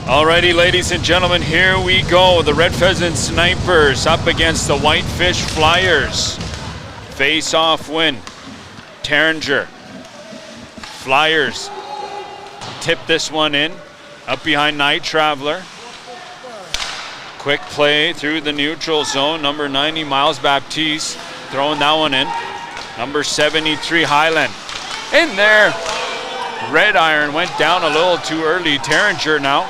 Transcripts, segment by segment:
Alrighty, ladies and gentlemen, here we go. The Red Pheasant Snipers up against the Whitefish Flyers. Face-off win. Terringer. Flyers tip this one in. Up behind Night Traveler. Quick play through the neutral zone. Number 90, Miles Baptiste, throwing that one in. Number 73, Highland. In there. Red Iron went down a little too early. Terringer now.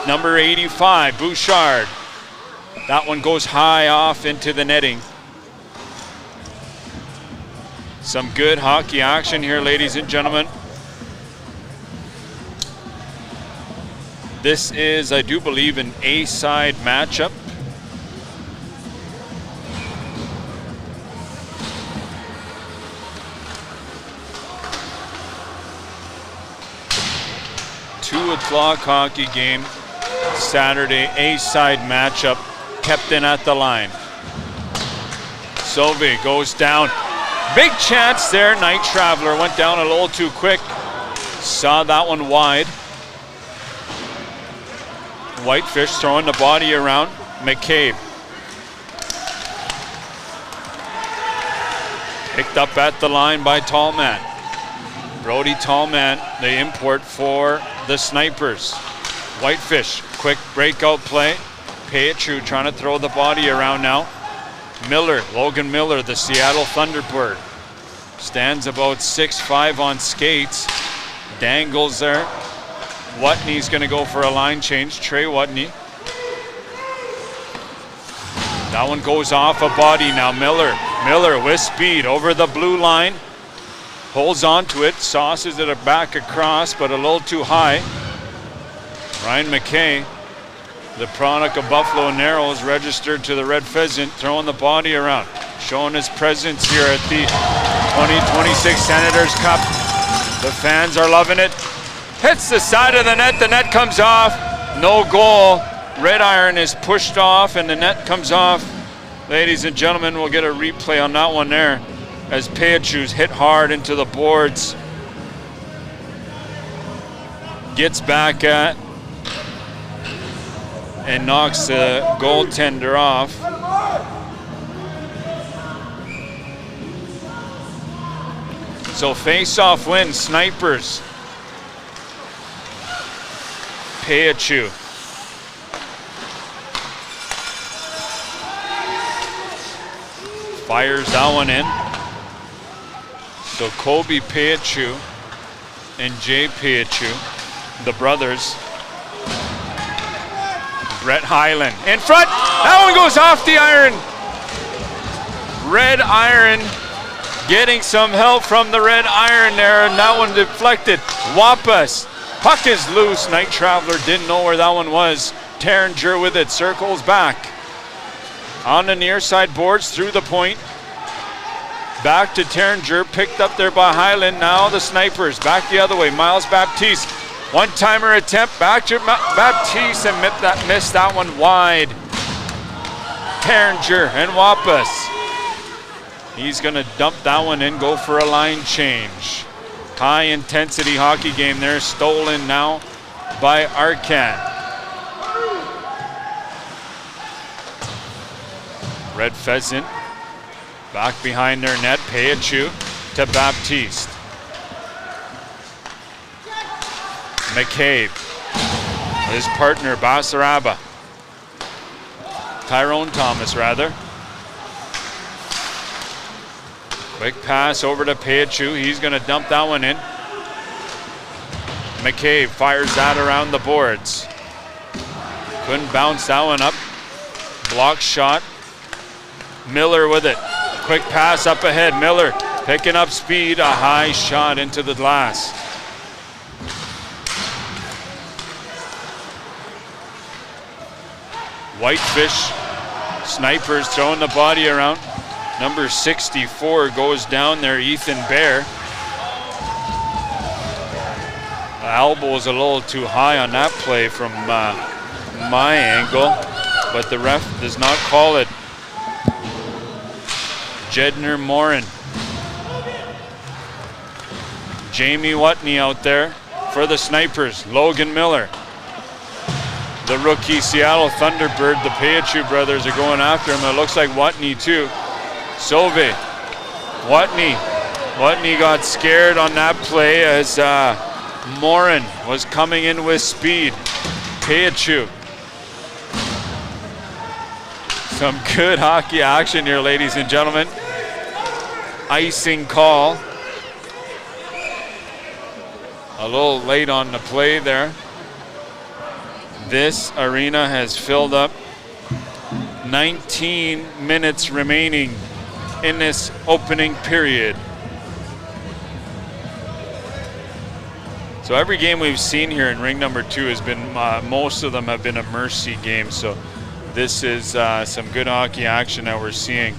Number 85, Bouchard. That one goes high off into the netting. Some good hockey action here, ladies and gentlemen. This is, I do believe, an A-side matchup. Two o'clock hockey game. Saturday A-side matchup. Kept in at the line. Sauvé goes down. Big chance there. Night Traveler went down a little too quick. Saw that one wide. Whitefish throwing the body around. McCabe. Picked up at the line by Tallman. Brody Tallman, the import for the Snipers. Whitefish, quick breakout play. Petru trying to throw the body around now. Miller, Logan Miller, the Seattle Thunderbird. Stands about 6'5" on skates. Dangles there. Watney's going to go for a line change. Trey Watney. That one goes off a body now. Miller with speed over the blue line. Holds onto it. Sauces it back across, but a little too high. Ryan McKay, the product of Buffalo Narrows, registered to the Red Pheasant, throwing the body around. Showing his presence here at the 2026 Senators Cup. The fans are loving it. Hits the side of the net comes off. No goal. Red Iron is pushed off and the net comes off. Ladies and gentlemen, we'll get a replay on that one there as Petru's hit hard into the boards. Gets back at and knocks the goaltender off. So face-off win, Snipers. Petru. Fires that one in. So Kobe Petru and Jay Petru, the brothers. Brett Highland in front. That one goes off the iron. Red Iron getting some help from the Red Iron there, and that one deflected. Wapas. Puck is loose. Night Traveler didn't know where that one was. Terringer with it, circles back. On the near side boards, through the point. Back to Terringer, picked up there by Highland. Now the Snipers, back the other way. Miles Baptiste, one-timer attempt, back to Baptiste, and missed that one wide. Terringer and Wapas. He's gonna dump that one in, go for a line change. High intensity hockey game there, stolen now by Arcand. Red Pheasant back behind their net. Petru to Baptiste. McCabe, his partner Basaraba. Tyrone Thomas rather. Quick pass over to Petru. He's going to dump that one in. McCabe fires that around the boards. Couldn't bounce that one up. Block shot. Miller with it. Quick pass up ahead. Miller picking up speed. A high shot into the glass. Whitefish Snipers throwing the body around. Number 64 goes down there, Ethan Bear. The elbow is a little too high on that play from my angle, but the ref does not call it. Jedner Morin. Jamie Watney out there for the Snipers, Logan Miller. The rookie Seattle Thunderbird, the Payachu brothers are going after him. It looks like Watney too. Sauve, Watney got scared on that play as Morin was coming in with speed. Payachu. Some good hockey action here, ladies and gentlemen. Icing call. A little late on the play there. This arena has filled up. 19 minutes remaining in this opening period. So every game we've seen here in ring number 2 has been, most of them have been a mercy game. So this is some good hockey action that we're seeing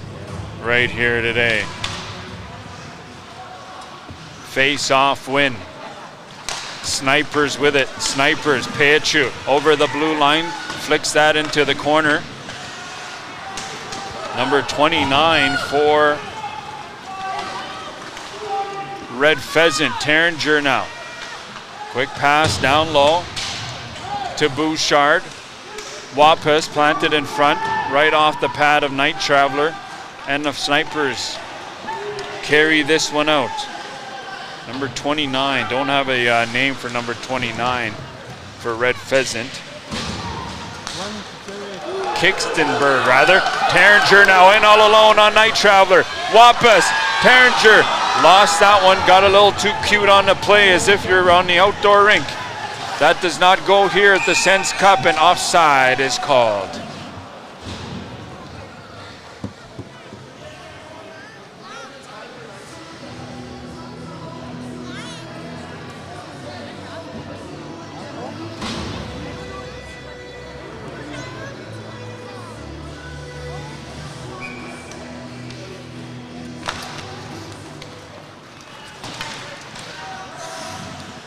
right here today. Face-off win. Snipers with it. Snipers, Payachu over the blue line, flicks that into the corner. Number 29 for Red Pheasant, Terringer now. Quick pass down low to Bouchard. Wapas planted in front, right off the pad of Night Traveler, and the Snipers carry this one out. Number 29, don't have a name for number 29 for Red Pheasant. Kixtonberg, rather. Terringer now in all alone on Night Traveler. Wapas, Terringer lost that one, got a little too cute on the play as if you're on the outdoor rink. That does not go here at the Sens Cup, and offside is called.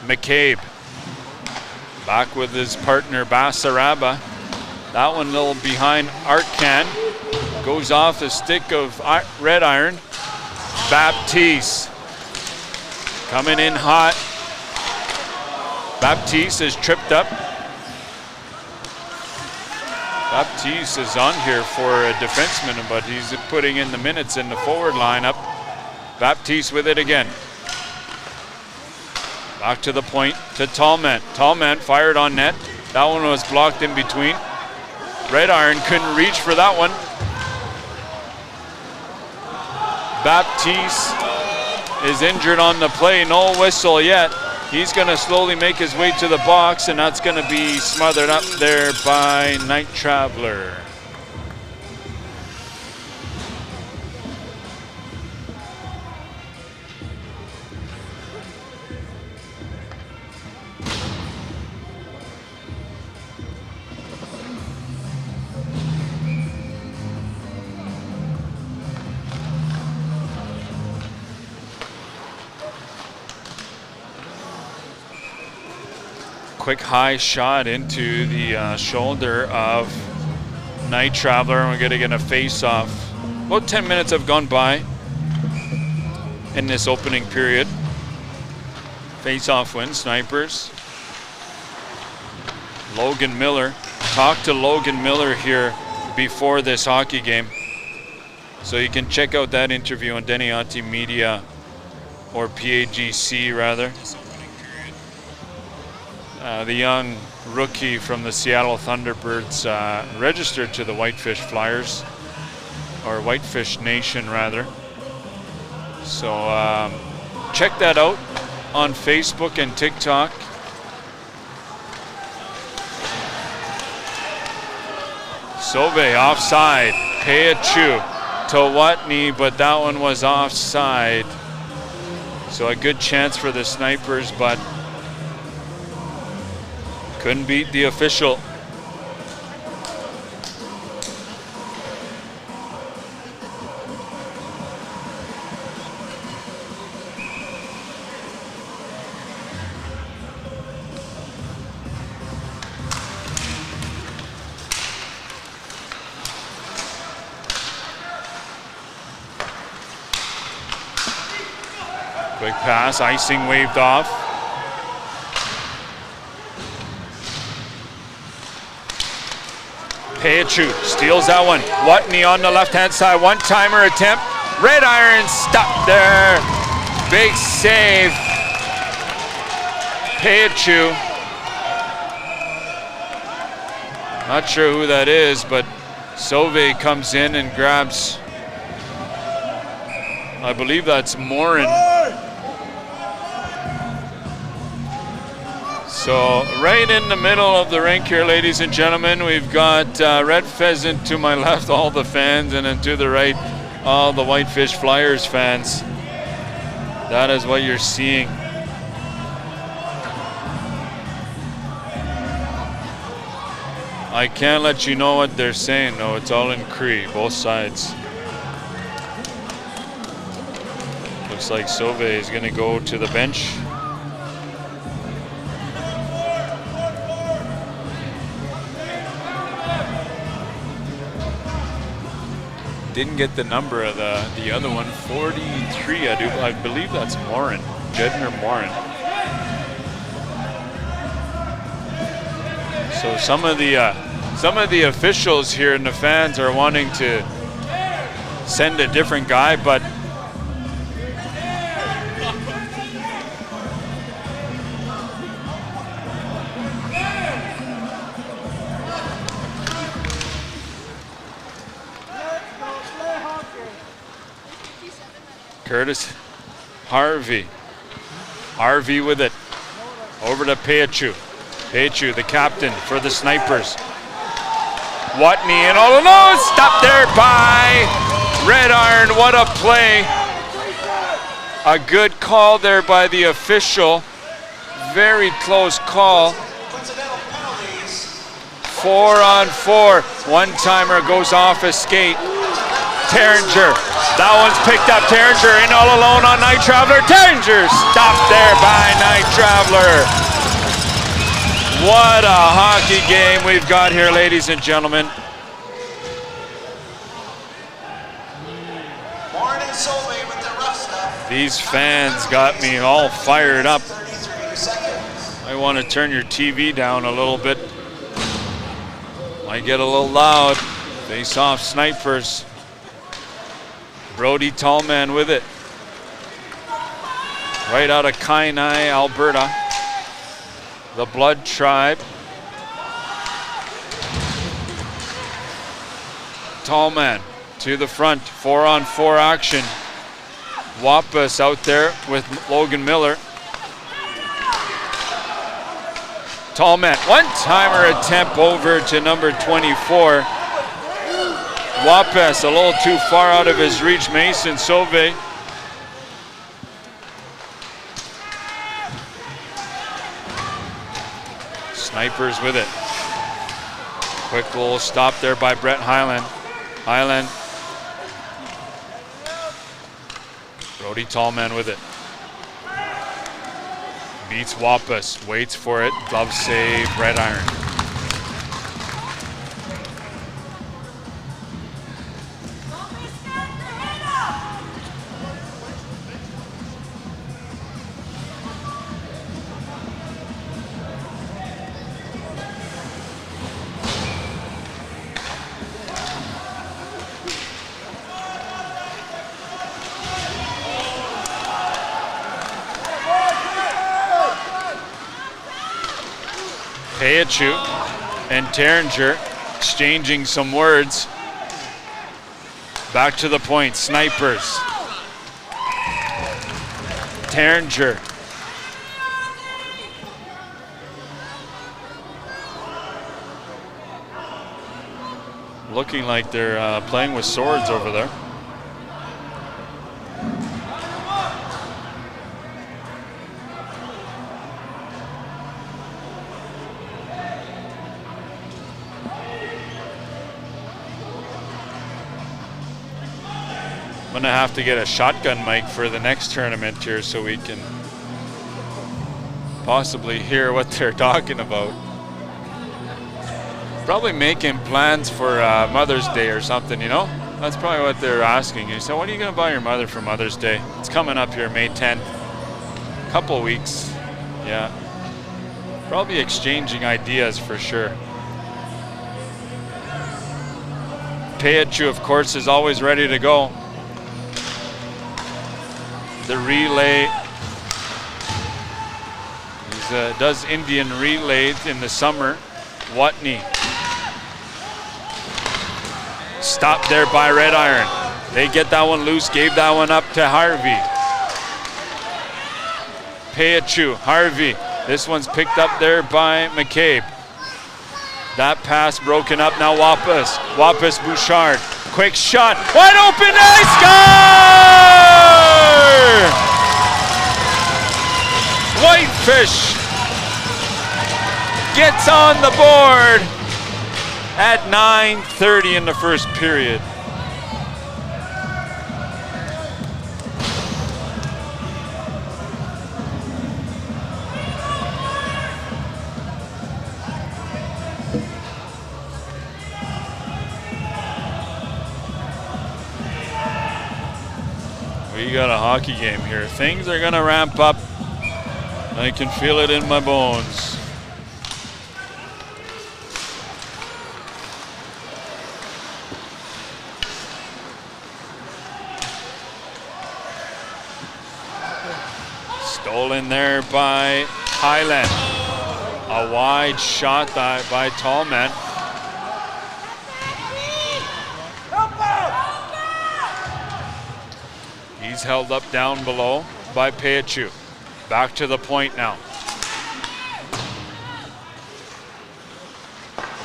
McCabe back with his partner Basaraba. That one a little behind Artcan. Goes off the stick of Red Iron. Baptiste coming in hot. Baptiste is tripped up. Baptiste is on here for a defenseman, but he's putting in the minutes in the forward lineup. Baptiste with it again. Back to the point to Tallman. Tallman fired on net. That one was blocked in between. Red Iron couldn't reach for that one. Baptiste is injured on the play. No whistle yet. He's going to slowly make his way to the box, and that's going to be smothered up there by Night Traveler. Quick high shot into the shoulder of Night Traveler, and we're going to get a face-off. About 10 minutes have gone by in this opening period. Face-off win, Snipers. Logan Miller. Talked to Logan Miller here before this hockey game. So you can check out that interview on Deniati Media, or PAGC rather. The young rookie from the Seattle Thunderbirds registered to the Whitefish Flyers, or Whitefish Nation rather. So check that out on Facebook and TikTok. Sauve offside. Payachu to Watney, but that one was offside. So a good chance for the Snipers, but couldn't beat the official. Quick pass, icing waved off. Peachu steals that one. Watney on the left-hand side. One-timer attempt. Red iron stopped there. Big save. Peachu. Not sure who that is, but Sauve comes in and grabs, I believe that's Morin. So right in the middle of the rink here, ladies and gentlemen, we've got Red Pheasant to my left, all the fans, and then to the right, all the Whitefish Flyers fans. That is what you're seeing. I can't let you know what they're saying. No, it's all in Cree, both sides. Looks like Sauve is going to go to the bench. Didn't get the number of the other one, 43. I believe that's Morin, Jedner Morin. So some of the officials here and the fans are wanting to send a different guy, but Curtis Harvey with it over to Peachu. Peachu, the captain for the Snipers. Watney and all alone, stopped there by Red Iron. What a play. A good call there by the official. Very close call. 4-on-4. One-timer goes off a skate. Terringer. That one's picked up. Terringer in all alone on Night Traveler. Terringer stopped there by Night Traveler. What a hockey game we've got here, ladies and gentlemen. These fans got me all fired up. I want to turn your TV down a little bit. Might get a little loud. Face-off Snipers. Brody Tallman with it. Right out of Kainai, Alberta. The Blood Tribe. Tallman to the front, 4-on-4 action. Wapas out there with Logan Miller. Tallman, one-timer attempt over to number 24. Wapas a little too far out of his reach. Mason Sauve. Snipers with it. Quick little stop there by Brett Highland. Highland. Brody Tallman with it. Beats Wapas. Waits for it. Glove save. Red Iron. Peachu and Terringer exchanging some words. Back to the point, Snipers. Terringer. Looking like they're playing with swords over there. I'm gonna have to get a shotgun mic for the next tournament here so we can possibly hear what they're talking about. Probably making plans for Mother's Day or something, you know? That's probably what they're asking. You say, what are you gonna buy your mother for Mother's Day? It's coming up here, May 10th. Couple weeks, yeah. Probably exchanging ideas for sure. Peachu, of course, is always ready to go. The relay. He does Indian relays in the summer. Watney. Stopped there by Red Iron. They get that one loose, gave that one up to Harvey. Peachu, Harvey. This one's picked up there by McCabe. That pass broken up now. Wapas Bouchard. Quick shot. Wide open. Nice score! Whitefish gets on the board at 9:30 in the first period. We got a hockey game here. Things are gonna ramp up. I can feel it in my bones. Stolen there by Highland. A wide shot by Tallman. He's held up down below by Peachu. Back to the point now.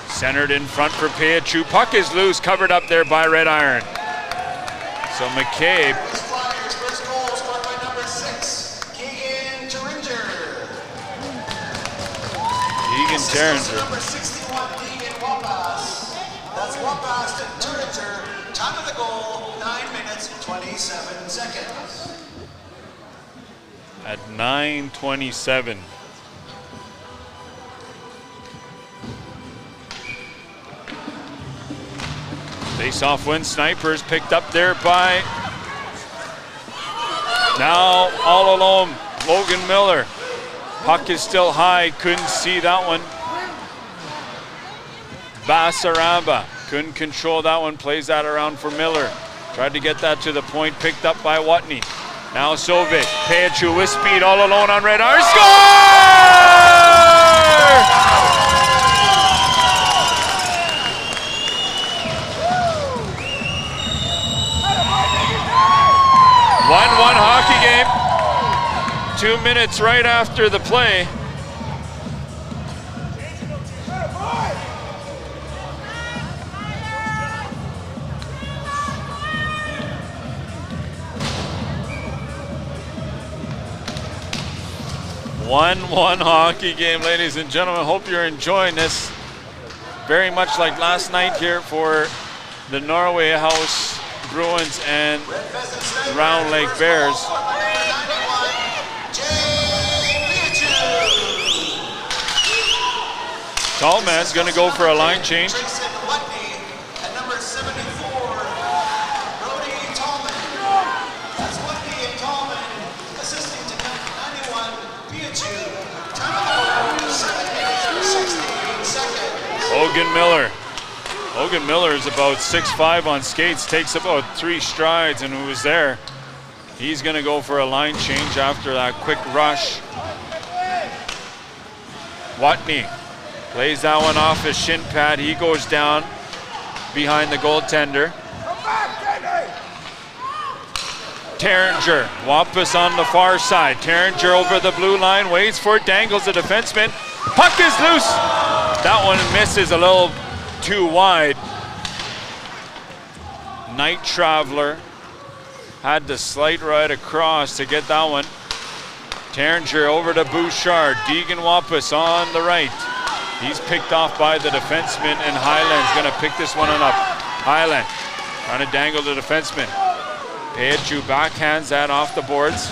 Centered in front for Peachu. Puck is loose, covered up there by Red Iron. So McCabe. First goal scored by number 6, Keegan Terringer. Keegan Terringer. Number 61, Keegan Wapas. That's Wapas to Terringer. Time of the goal, 9 minutes, 27 seconds. At 9:27. Face-off win. Snipers picked up there by, now all alone, Logan Miller. Puck is still high, couldn't see that one. Basaraba couldn't control that one, plays that around for Miller. Tried to get that to the point, picked up by Watney. Now Sovic, Peachu with speed, all alone on Red Iron. Score! 1-1 hockey game. 2 minutes right after the play. One hockey game, ladies and gentlemen. Hope you're enjoying this. Very much like last night here for the Norway House Bruins and Round Lake Bears. Tallman's going to go for a line change. Logan Miller is about 6'5" on skates, takes about 3 strides, and who was there. He's going to go for a line change after that quick rush. Watney plays that one off his shin pad. He goes down behind the goaltender. Terringer, Wampus on the far side. Terringer over the blue line, waits for it, dangles the defenseman. Puck is loose. That one misses a little too wide. Night Traveler had to slide right across to get that one. Terringer over to Bouchard. Deegan Wampus on the right. He's picked off by the defenseman, and Highland's gonna pick this one up. Highland trying to dangle the defenseman. Peachu backhands that off the boards.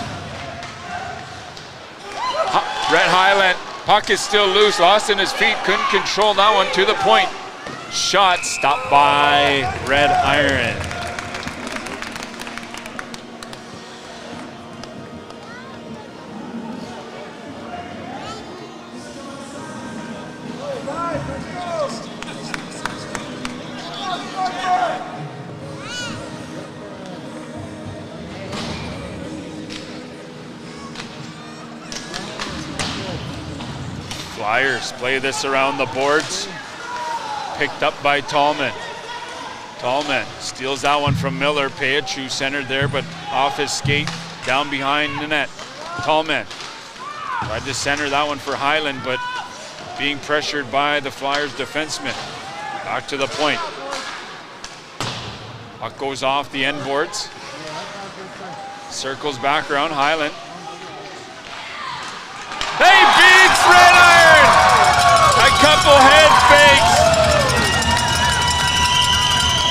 Brett Highland, puck is still loose, lost in his feet, couldn't control that one to the point. Shot stopped by Red Iron. Flyers play this around the boards. Picked up by Tallman. Tallman steals that one from Miller. Payachu centered there, but off his skate, down behind the net. Tallman tried to center that one for Highland, but being pressured by the Flyers defenseman. Back to the point. Puck goes off the end boards. Circles back around Highland. They beats Red Iron! A couple head fakes.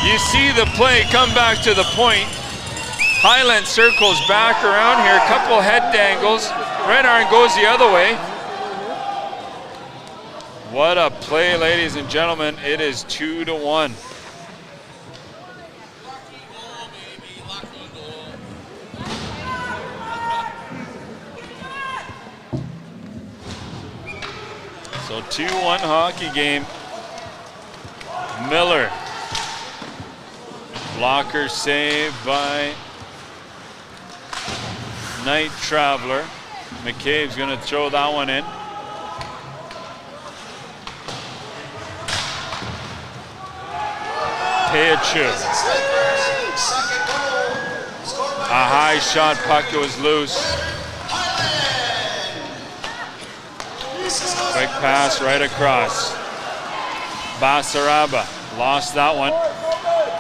You see the play come back to the point. Highland circles back around here, a couple head dangles. Red Iron goes the other way. What a play, ladies and gentlemen. It is 2-1. So 2-1 hockey game. Miller. Blocker save by Night Traveler. McCabe's gonna throw that one in. Payachu. A high shot, puck goes loose. Quick pass right across. Basaraba lost that one.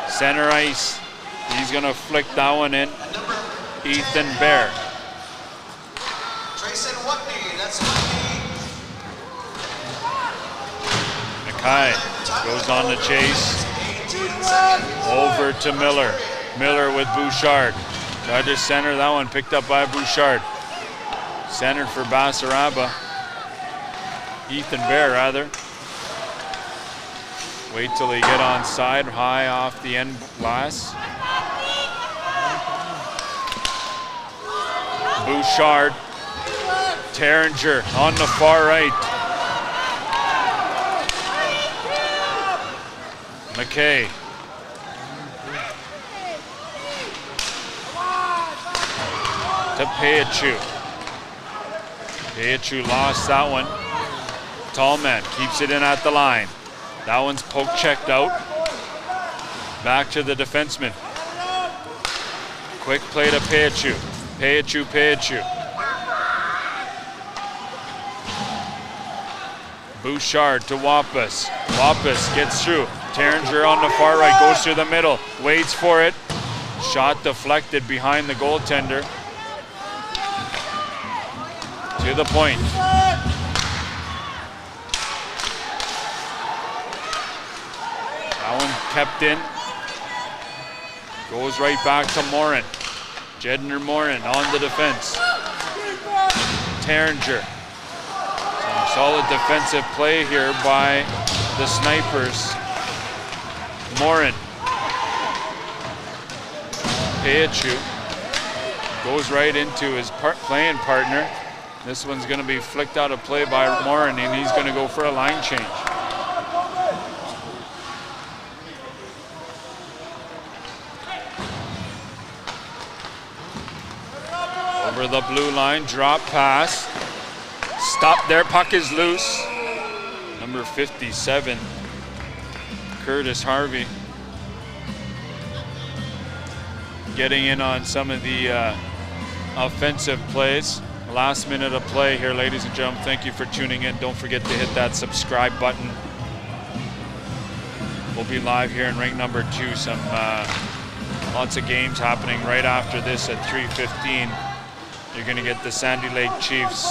Center ice. He's gonna flick that one in. Ethan Bear. Mackay goes on the chase. Over to Miller. Miller with Bouchard. Tried to center that one, picked up by Bouchard. Centered for Basaraba. Ethan Bear, rather. Wait till he get on side, high off the end glass. Bouchard. Terringer on the far right. McKay. To Payachu. Payachu lost that one. Tallman keeps it in at the line. That one's poke checked out. Back to the defenseman. Quick play to Payachu. Payachu. Bouchard to Wampus. Wampus gets through. Terringer on the far right, goes through the middle, waits for it. Shot deflected behind the goaltender. To the point. That one kept in. Goes right back to Morin. Jedner Morin on the defense. Terringer. Some solid defensive play here by the Snipers. Morin. Payachu goes right into his playing partner. This one's going to be flicked out of play by Morin, and he's going to go for a line change. Over the blue line, drop pass. Stop there, puck is loose. Number 57, Curtis Harvey. Getting in on some of the offensive plays. Last minute of play here, ladies and gentlemen. Thank you for tuning in. Don't forget to hit that subscribe button. We'll be live here in ring number 2. Some lots of games happening right after this at 3:15. You're going to get the Sandy Lake Chiefs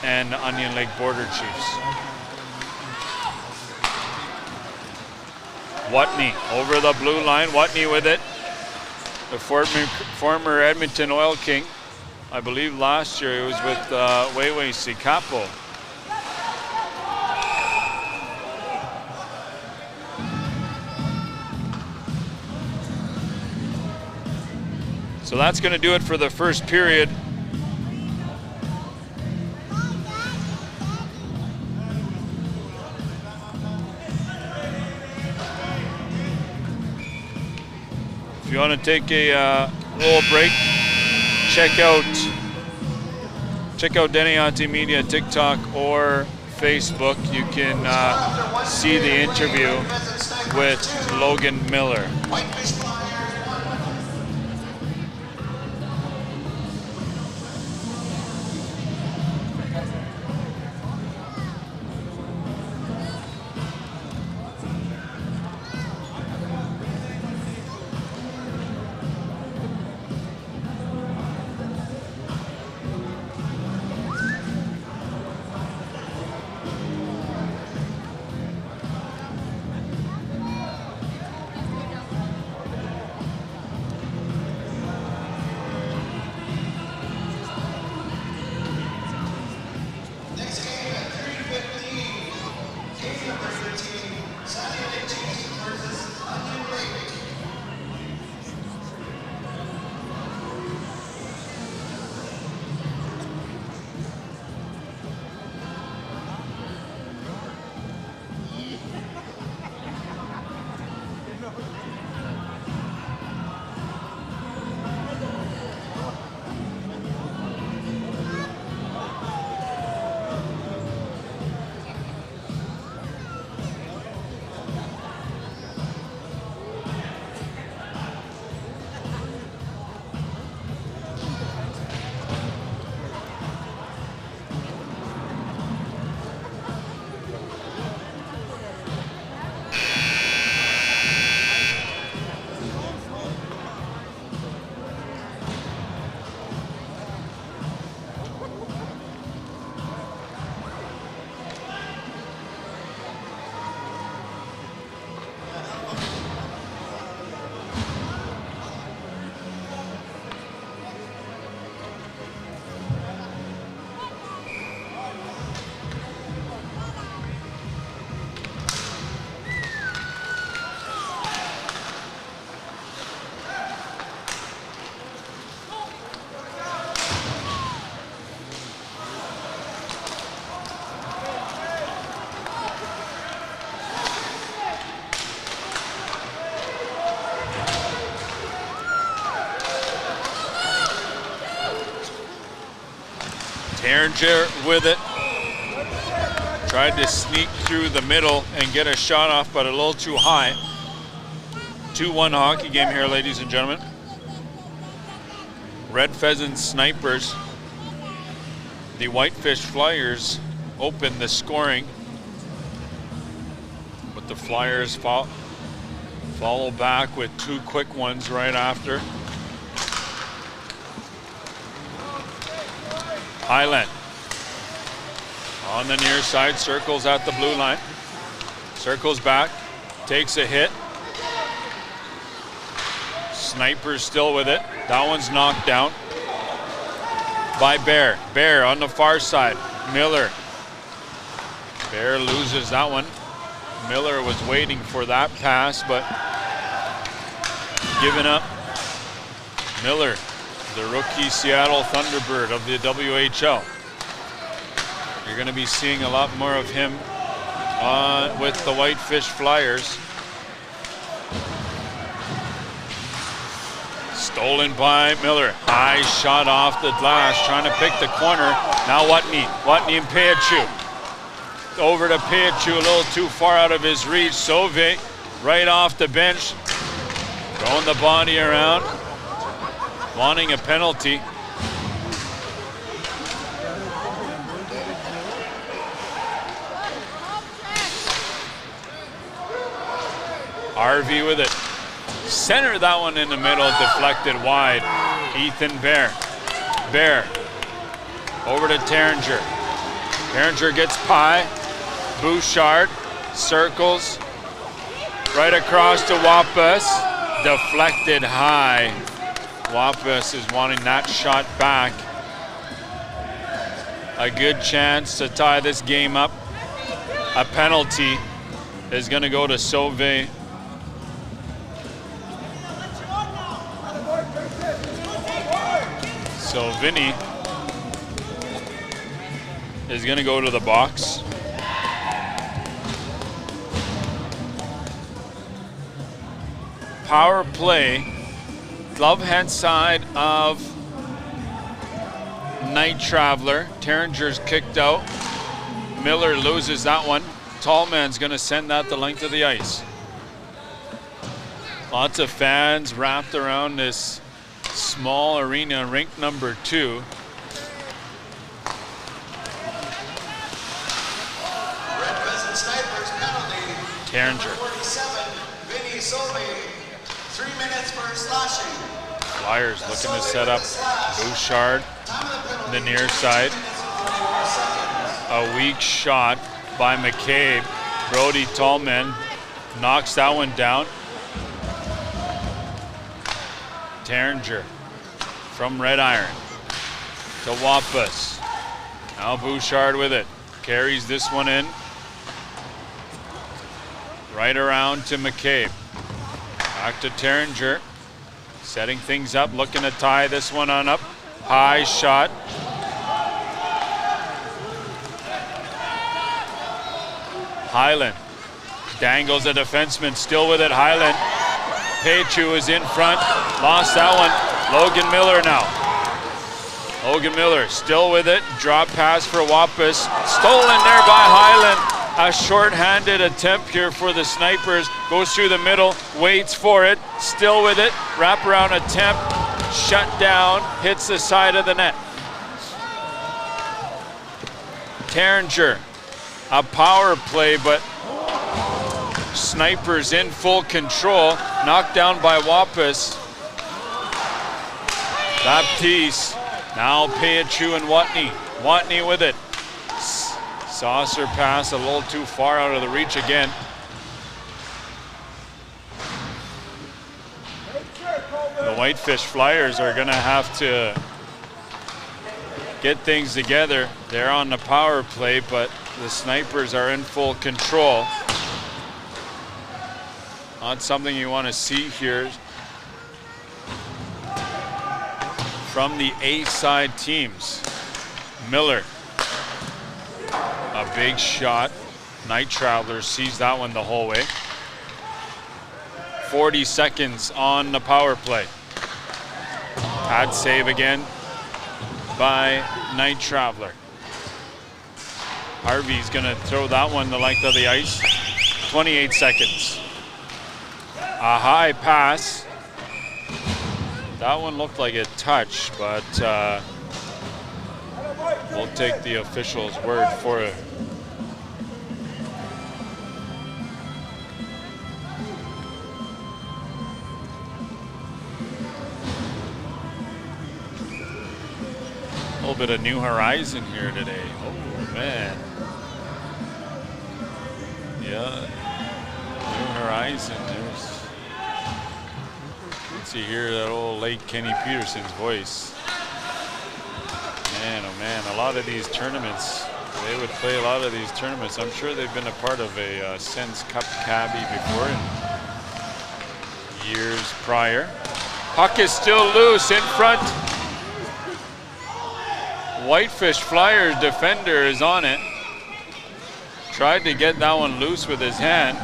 and Onion Lake Border Chiefs. Watney over the blue line. Watney with it. The former Edmonton Oil King. I believe last year he was with Weiwei Sikapo. So that's going to do it for the first period. If you want to take a little break, check out Deniati Media TikTok or Facebook, you can see the interview with Logan Miller. Whitefish Flyers. Derringer with it. Tried to sneak through the middle and get a shot off, but a little too high. 2-1 hockey game here, ladies and gentlemen. Red Pheasant Snipers. The Whitefish Flyers open the scoring, but the Flyers follow back with two quick ones right after. Highland on the near side, circles at the blue line, circles back, takes a hit. Sniper's still with it. That one's knocked down by Bear. Bear on the far side. Miller. Bear loses that one. Miller was waiting for that pass, but giving up. Miller, the rookie Seattle Thunderbird of the WHL. You're going to be seeing a lot more of him with the Whitefish Flyers. Stolen by Miller. High shot off the glass, trying to pick the corner. Now Watney and Peachu. Over to Peachu, a little too far out of his reach. Sauvé right off the bench, throwing the body around, wanting a penalty. RV with it. Center that one in the middle, deflected wide. Ethan Bear. Bear over to Terringer. Terringer gets pie. Bouchard circles right across to Wapas. Deflected high. Wapas is wanting that shot back. A good chance to tie this game up. A penalty is going to go to Sauvé. So Vinny is going to go to the box. Power play, glove hand side of Night Traveler. Terringer's kicked out. Miller loses that one. Tallman's going to send that the length of the ice. Lots of fans wrapped around this small arena, rink number 2. Red Pheasant Snipers penalty. Terringer. 47, Vinny Solvay. 3 minutes for slashing. Flyers looking to set up Bouchard on the near side. A weak shot by McCabe. Brody Tallman knocks that one down. Terringer from Red Iron to Wapas. Now Bouchard with it. Carries this one in. Right around to McCabe. Back to Terringer. Setting things up, looking to tie this one on up. High shot. Highland dangles a defenseman, still with it. Highland. Pechu is in front, lost that one. Logan Miller now. Logan Miller still with it. Drop pass for Wapas. Stolen there by Highland. A short-handed attempt here for the Snipers. Goes through the middle, waits for it. Still with it. Wraparound attempt. Shut down. Hits the side of the net. Terringer. A power play, but Snipers in full control. Knocked down by Wapas. Baptiste. Now Pechu and Watney. Watney with it. Saucer pass a little too far out of the reach again. The Whitefish Flyers are going to have to get things together. They're on the power play, but the Snipers are in full control. Not something you want to see here from the A-side teams. Miller. A big shot. Night Traveler sees that one the whole way. 40 seconds on the power play. Pad save again by Night Traveler. Harvey's gonna throw that one the length of the ice. 28 seconds. A high pass. That one looked like a touch, but we'll take the official's word for it. A little bit of New Horizon here today. Oh man. Yeah. New Horizon. You hear that old late Kenny Peterson's voice. Man, oh man, a lot of these tournaments, they would play a lot of these tournaments. I'm sure they've been a part of a Sens Cup cabbie before in years prior. Puck is still loose in front. Whitefish Flyers defender is on it. Tried to get that one loose with his hand.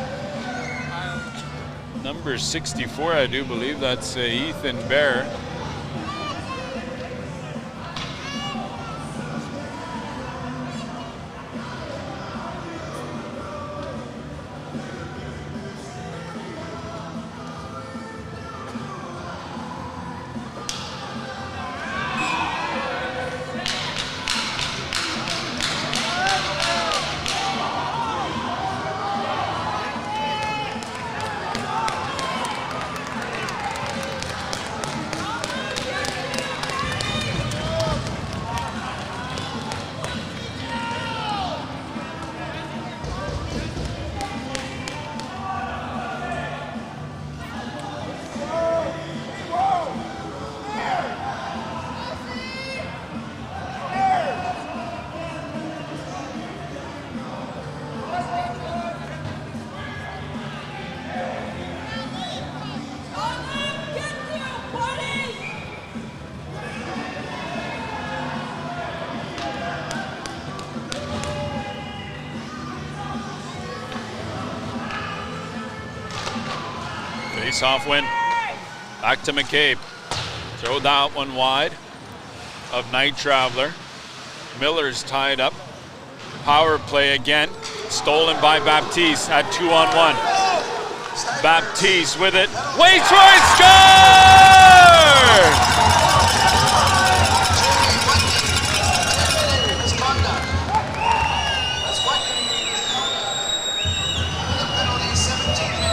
Number 64, I do believe that's Ethan Bear. Face-off win. Back to McCabe. Throw that one wide of Night Traveler. Miller's tied up. Power play again. Stolen by Baptiste at 2-on-1. Baptiste with it. Waits for it. Score!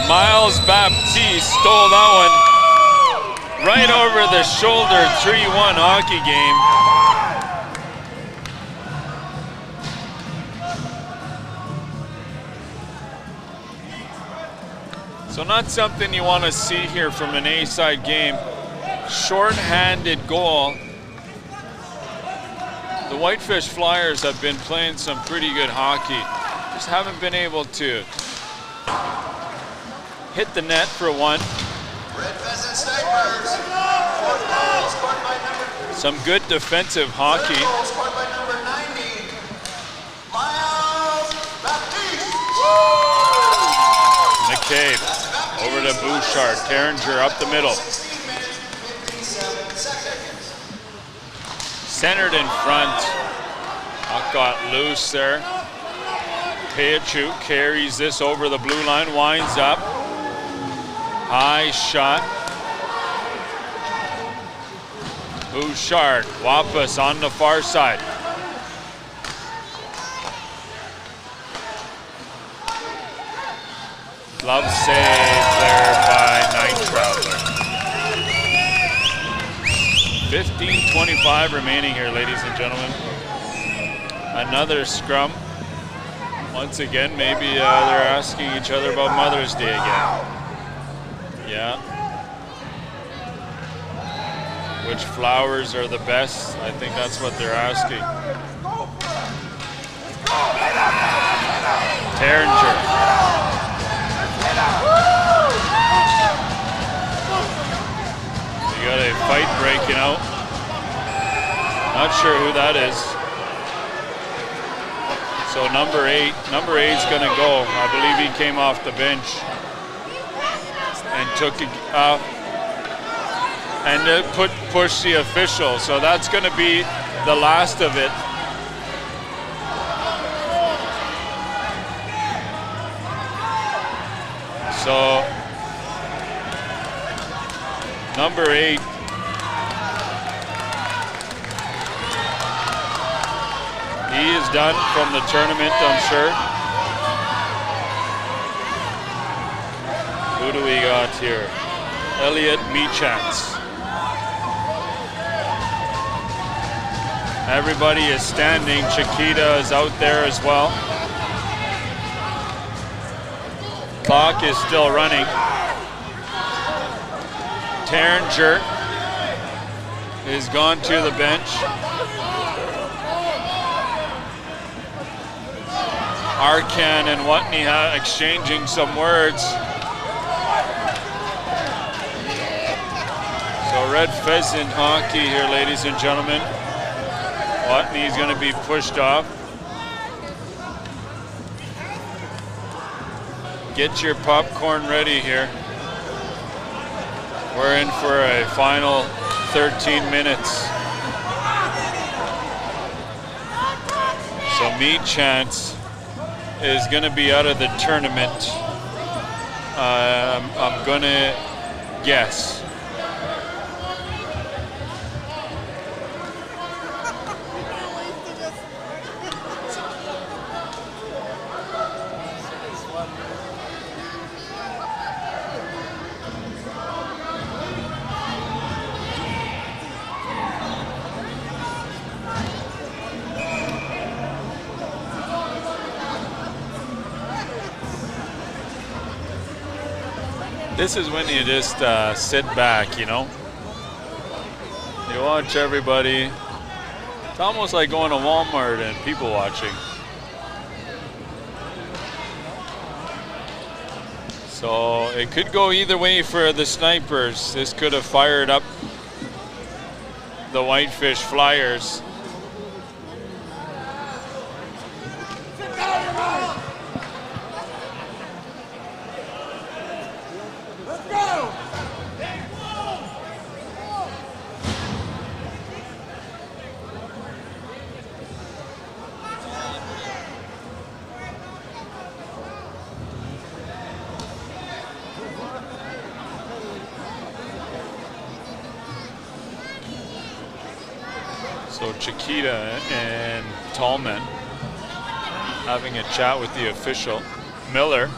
Miles Baptiste stole that one right over the shoulder. 3-1 hockey game. So not something you want to see here from an A-side game. Short-handed goal. The Whitefish Flyers have been playing some pretty good hockey. Just haven't been able to hit the net for one. Red Pheasant Snipers. Fourth goal scored by number. Some good defensive hockey. Third goal scored by number 90. Miles Baptiste. McCabe over to Bouchard. Terringer up the middle. 16 minutes, 57 seconds. Centered in front. Puck got loose there. Peachuk carries this over the blue line, winds up. High shot. Bouchard, Wapas on the far side. Glove save there by Night Traveler. 15:25 remaining here, ladies and gentlemen. Another scrum. Once again, maybe they're asking each other about Mother's Day again. Yeah. Which flowers are the best? I think that's what they're asking. Terringer. You got a fight breaking out. Not sure who that is. So number 8's gonna go. I believe he came off the bench and took and push the official. So that's gonna be the last of it. So number 8. He is done from the tournament, I'm sure. Who do we got here? Elliot Meachats. Everybody is standing. Chiquita is out there as well. Clock is still running. Terringer is gone to the bench. Arcan and Watney exchanging some words. So Red Pheasant hockey here, ladies and gentlemen. Watney's going to be pushed off. Get your popcorn ready here. We're in for a final 13 minutes. So Meachants is going to be out of the tournament. I'm going to guess. This is when you just sit back, you know. You watch everybody. It's almost like going to Walmart and people watching. So it could go either way for the Snipers. This could have fired up the Whitefish Flyers. So Chiquita and Tallman having a chat with the official. Miller.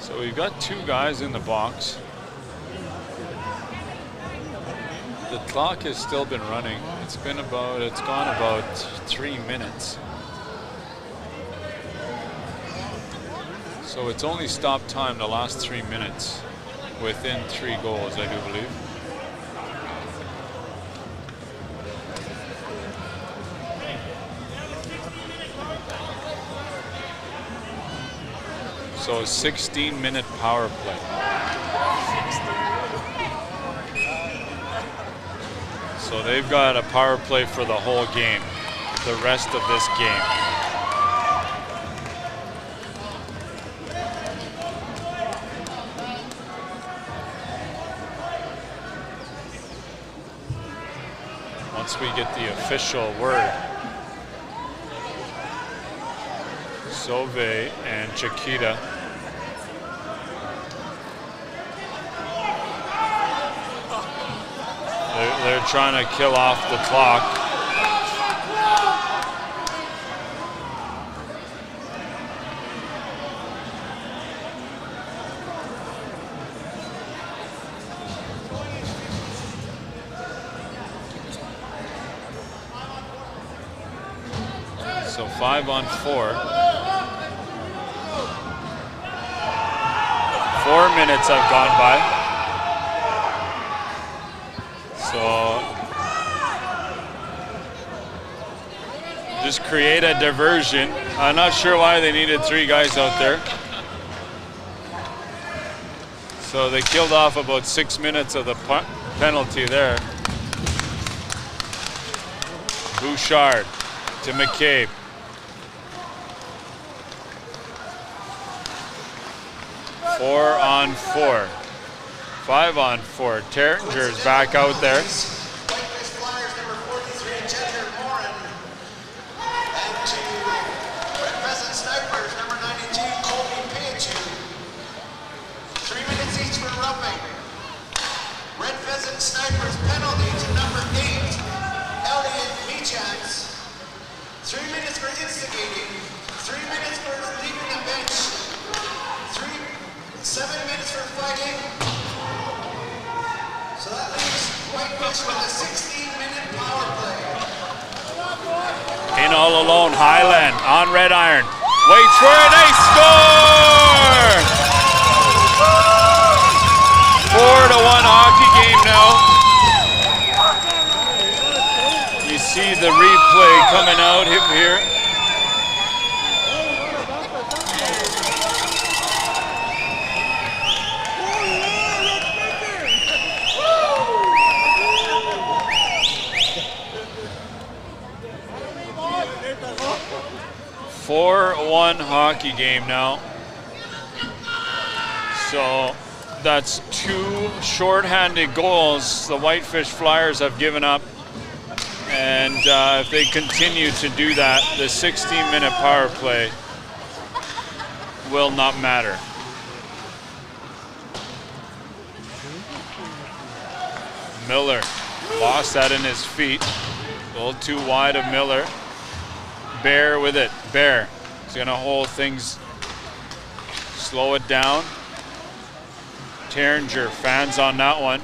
So we've got two guys in the box. The clock has still been running. It's gone about 3 minutes. So it's only stopped time the last 3 minutes within 3 goals, I do believe. So a 16-minute power play. So they've got a power play for the whole game, the rest of this game. Once we get the official word, Sauvé and Chiquita. They're trying to kill off the clock. So 5-on-4. 4 minutes have gone by. So just create a diversion. I'm not sure why they needed 3 guys out there. So they killed off about 6 minutes of the penalty there. Bouchard to McCabe. Four on 4. 5-on-4. Terringer's back out there. Whitefish Flyers number 43, Ginger Morin. And to Red Pheasant Snipers number 92, Colby Piachu. 3 minutes each for roughing. Red Pheasant Snipers penalty to number 8, Elliot Meachans. 3 minutes for instigating. 3 minutes for leaving the bench. 7 minutes for fighting. So that leaves Whitefish with a 16-minute power play. In all alone, Highland on red iron. Waits for it, they score! 4-1 hockey game now. You see the replay coming out here. Four-1 hockey game now. So that's 2 shorthanded goals the Whitefish Flyers have given up. And if they continue to do that, the 16-minute power play will not matter. Miller lost that in his feet. A little too wide of Miller. Bear with it. Bear is going to hold things, slow it down. Terringer fans on that one.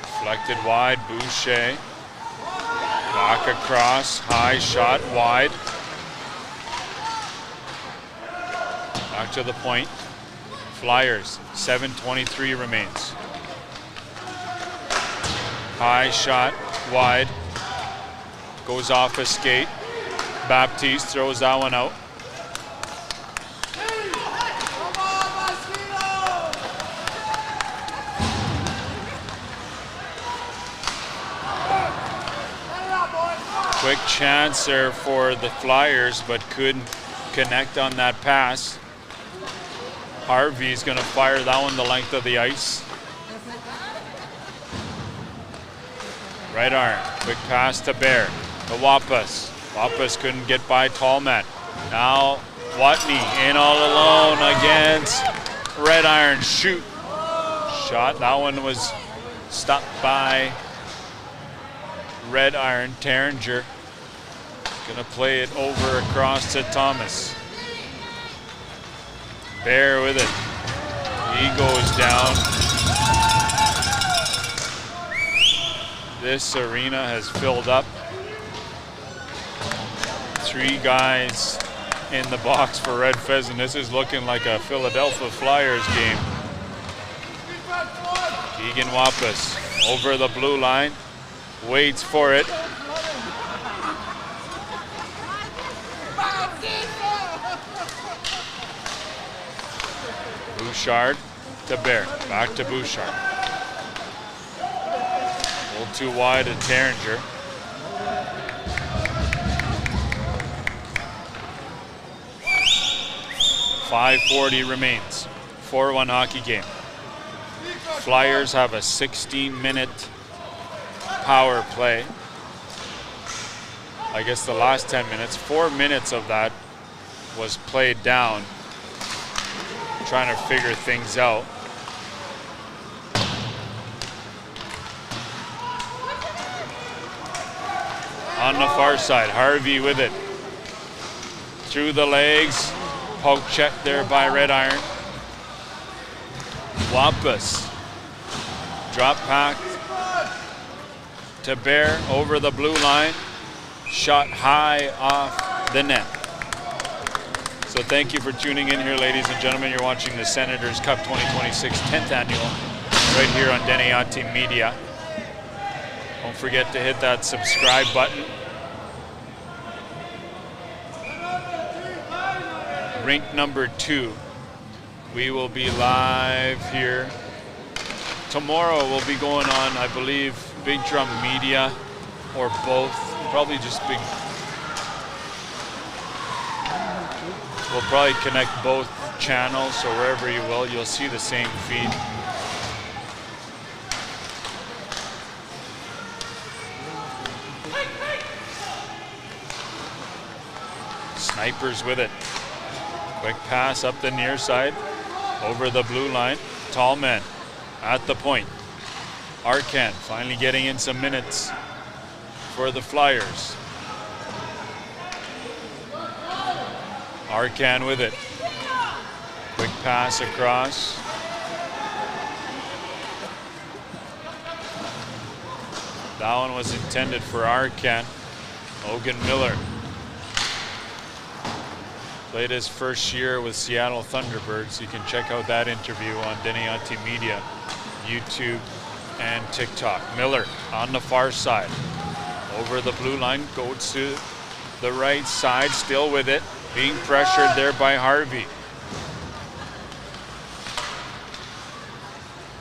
Deflected wide, Boucher. Back across, high shot wide. Back to the point. Flyers, 7:23 remains. High shot, wide, goes off a skate. Baptiste throws that one out. Quick chance there for the Flyers, but couldn't connect on that pass. Harvey's going to fire that one the length of the ice. Right arm, quick pass to Bear, to Wapas. Wapas couldn't get by Tallman. Now Watney in all alone against Red Iron. Shoot. Shot, that one was stopped by Red Iron. Terringer gonna play it over across to Thomas. Bear with it. He goes down. This arena has filled up. 3 guys in the box for Red Pheasant. This is looking like a Philadelphia Flyers game. Keegan Wapas over the blue line, waits for it. Bouchard to Bear, back to Bouchard. A little too wide at Terringer. .540 remains. 4-1 hockey game. Flyers have a 16-minute power play. I guess the last 10 minutes, 4 minutes of that was played down, trying to figure things out. On the far side, Harvey with it. Through the legs, poke check there by Red Iron. Wapas, drop pack to Bear over the blue line. Shot high off the net. So thank you for tuning in here, ladies and gentlemen. You're watching the Senators Cup 2026 10th annual right here on Deniati Media. Don't forget to hit that subscribe button. Rink number 2. We will be live here. Tomorrow we'll be going on, I believe, Big Drum Media or both. Probably just Big. We'll probably connect both channels, so wherever you will, you'll see the same feed. Snipers with it. Quick pass up the near side, over the blue line. Tallman at the point. Arcan finally getting in some minutes for the Flyers. Arcan with it. Quick pass across. That one was intended for Arcan. Logan Miller played his first year with Seattle Thunderbirds. You can check out that interview on Deniati Media, YouTube and TikTok. Miller on the far side. Over the blue line, goes to the right side, still with it. Being pressured there by Harvey.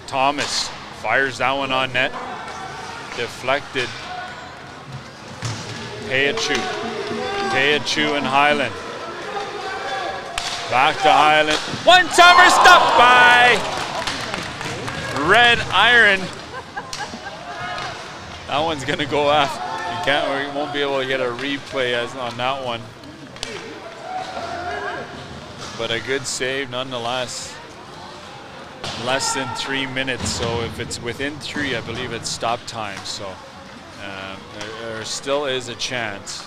Thomas fires that one on net. Deflected. Peachu and Highland. Back to Highland. One-timer stopped by Red Iron. That one's gonna go after. We won't be able to get a replay as on that one. But a good save nonetheless. Less than 3 minutes, so if it's within 3, I believe it's stop time. So there still is a chance.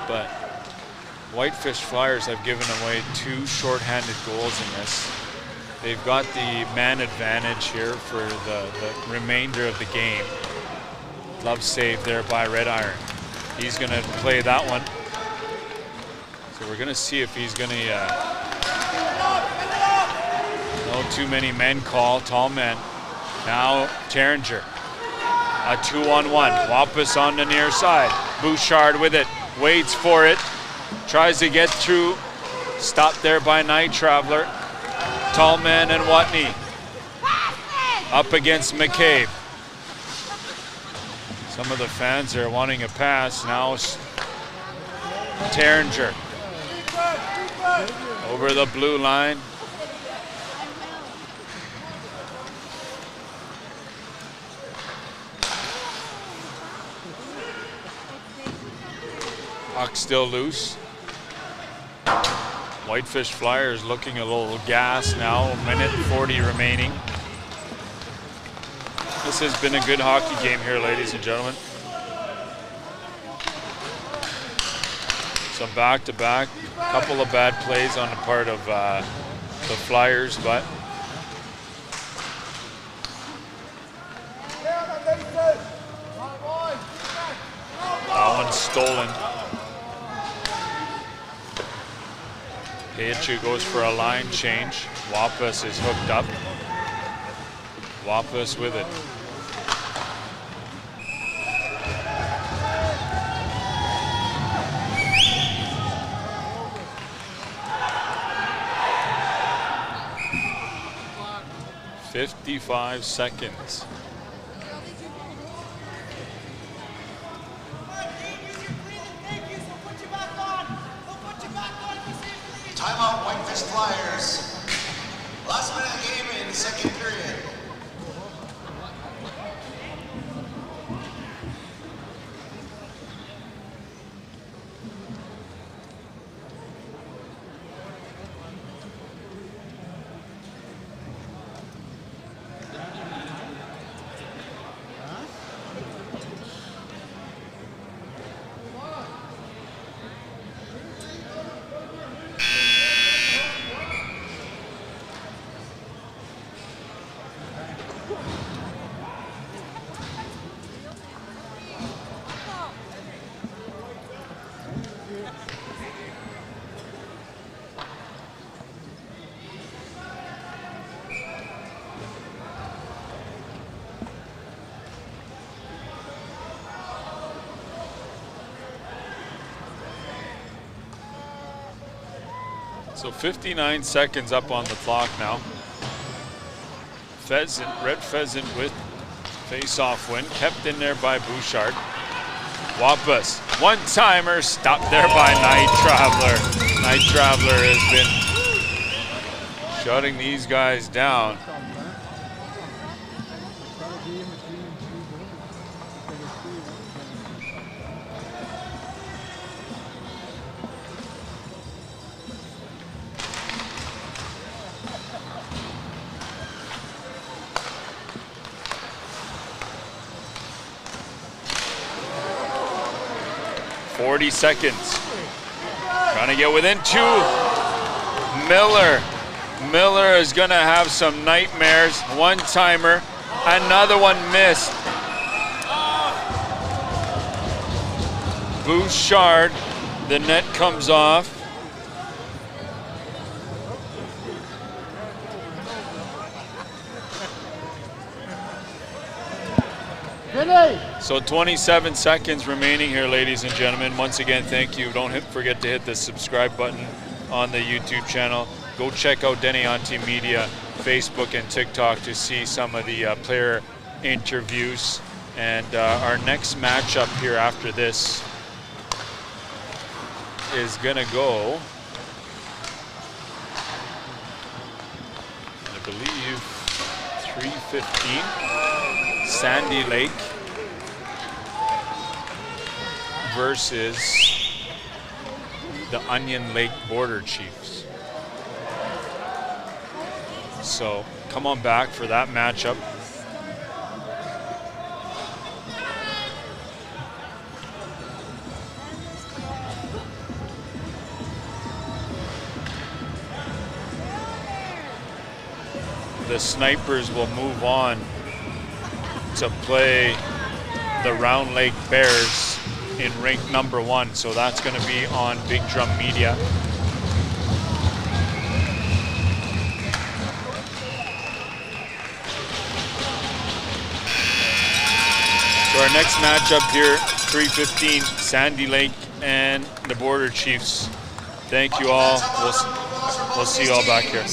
But Whitefish Flyers have given away 2 shorthanded goals in this. They've got the man advantage here for the remainder of the game. Love save there by Red Iron. He's gonna play that one. So we're gonna see if he's gonna, no too many men call, tall men. Now Terringer, a 2-on-1, Wapas on the near side. Bouchard with it, waits for it, tries to get through, stopped there by Night Traveler. Tallman and Watney up against McCabe. Some of the fans are wanting a pass. Now Terringer over the blue line. Puck still loose. Whitefish Flyers looking a little gas now. 1:40 remaining. This has been a good hockey game here, ladies and gentlemen. Some back-to-back, couple of bad plays on the part of the Flyers, but that one's stolen. Peachu goes for a line change. Wapas is hooked up. Wapas with it. "55 seconds. Timeout, Whitefish Flyers. Last minute of the game in the second period. So 59 seconds up on the clock now. Pheasant, Red Pheasant with face-off win, kept in there by Bouchard. Wapas, one-timer, stopped there by Night Traveler. Night Traveler has been shutting these guys down. "40 seconds. Trying to get within 2. Miller is going to have some nightmares. One-timer. Another one missed. Bouchard. The net comes off. So 27 seconds remaining here, ladies and gentlemen. Once again, thank you. Don't forget to hit the subscribe button on the YouTube channel. Go check out Denianti Media, Facebook and TikTok to see some of the player interviews. And our next matchup here after this is gonna go, I believe, 3:15. Sandy Lake versus the Onion Lake Border Chiefs. So come on back for that matchup. The Snipers will move on to play the Round Lake Bears in rink number 1. So that's going to be on Big Drum Media. So our next matchup here, 3:15, Sandy Lake and the Border Chiefs. Thank you all. We'll see you all back here.